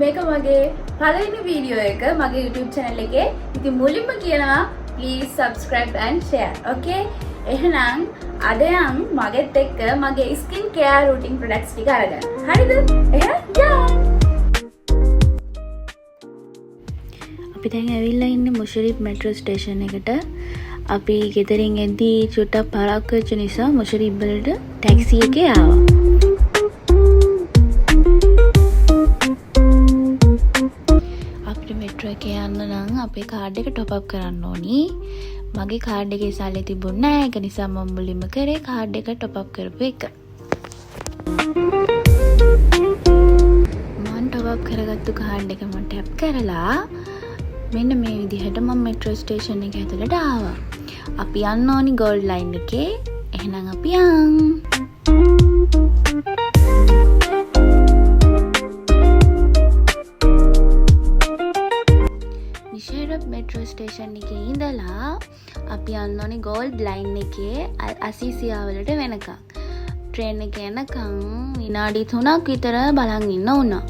මේක මගේ පළවෙනි වීඩියෝ එක මගේ YouTube channel එකේ. ඉතින් මුලින්ම කියනවා please subscribe and share. Okay? එහෙනම් අද යන් මගෙත් එක්ක මගේ skin care routine products ටික අරගෙන. හරිද? එහෙනම් යන්න. අපි දැන් ඇවිල්ලා ඉන්නේ මුෂරීෆ් metro station එකට. අපි ගෙදරින් එද්දී චුට්ටක් පාරක් වෙච්ච නිසා මුෂරීෆ් වලට ටැක්සි එකේ ආවා. metro එකේ යන්න නම් අපේ කාඩ් එක টොප් අප් කරන්න ඕනි. මගේ කාඩ් එකේ සල්ලි තිබුණ නැහැ. ඒක නිසා මම මුලින්ම කරේ කාඩ් එක টොප් අප් කරපු එක. මම টොප් අප් කරගත්තු කාඩ් එක මම ටැප් කරලා මෙන්න මේ විදිහට මම metro station එක ඇතුළට ආවා. අපි යන්න ඕනි gold line එකේ. එහෙනම් අපි යන්. metro station එකේ ඉඳලා අපි යන්න ඕනේ gold line එකේ අසීසියා වලට වෙනකම්. train එක යනකම් විනාඩි 3ක් විතර බලන් ඉන්න උනා.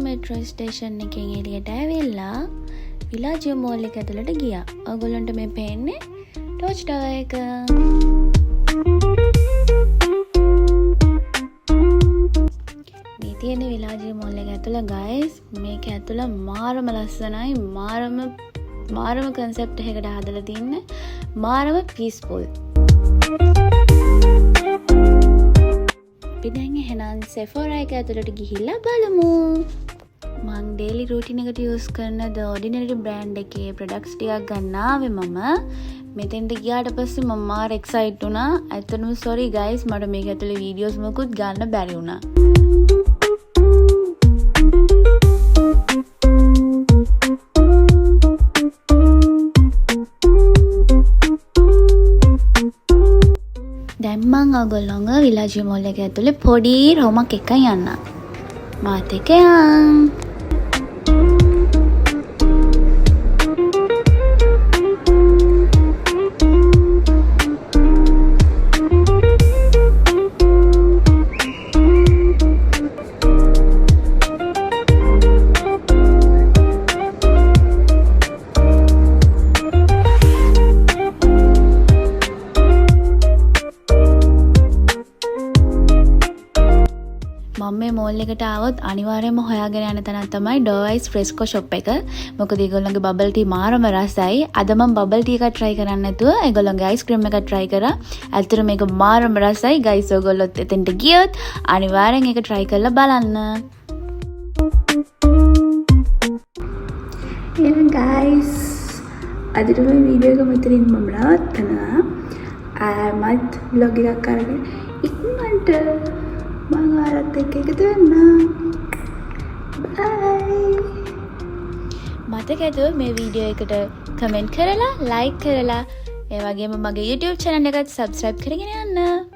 metro station එකෙන් එළියට ඇවිල්ලා විලාජියෝ මෝල් එක ඇතුළට ගියා. ඔයගොල්ලන්ට මේ පේන්නේ ටෝච් ටවර් එක. මේ තියෙන විලාජියෝ මෝල් එක ඇතුළ guys මේක ඇතුළ මාරම ලස්සනයි, මාරම concept එකකට හදලා තින්නේ, මාරම peaceful. අපි දැන් එහෙනම් Sephora එක ඇතුළට ගිහිල්ලා බලමු. මං daily routine එකට use කරන The Ordinary brand එකේ products ටිකක් ගන්න ආවේ මම. මෙතෙන්ට ගියාට පස්සේ මම මාර excited වුණා. ඇත්තටම sorry guys මට මේක ඇතුලේ videos මොකුත් ගන්න බැරි වුණා. දැන් මං ඔයගොල්ලෝව විලාජියෝ මෝල් එක ඇතුලේ පොඩි රෝමක් එකක් යන්න. මාත් එක්ක යන්න. මේ මෝල් එකට ආවොත් අනිවාර්යයෙන්ම හොයාගෙන යන තැනක් තමයි Dovice Fresco shop එක. මොකද ඒගොල්ලන්ගේ bubble tea මාරම රසයි. අද මම bubble tea එකක් try කරන්න නැතුව ඒගොල්ලන්ගේ ice cream එකක් try කරා. ඇත්තටම මේක මාරම රසයි guys. ඔයගොල්ලොත් එතෙන්ට ගියොත් අනිවාර්යෙන් ඒක try කරලා බලන්න. එහෙනම් guys අදට මේ වීඩියෝ එක මෙතනින් මම නවත්තනවා. මත් vlog එකක් අරගෙන ඉක්මනට මම ආරත් එක්ක එකතු වෙන්න. බයි. මතක ඇතුව මේ වීඩියෝ එකට කමෙන්ට් කරලා, ලයික් කරලා, ඒ වගේම මගේ YouTube channel එකට subscribe කරගෙන යන්න.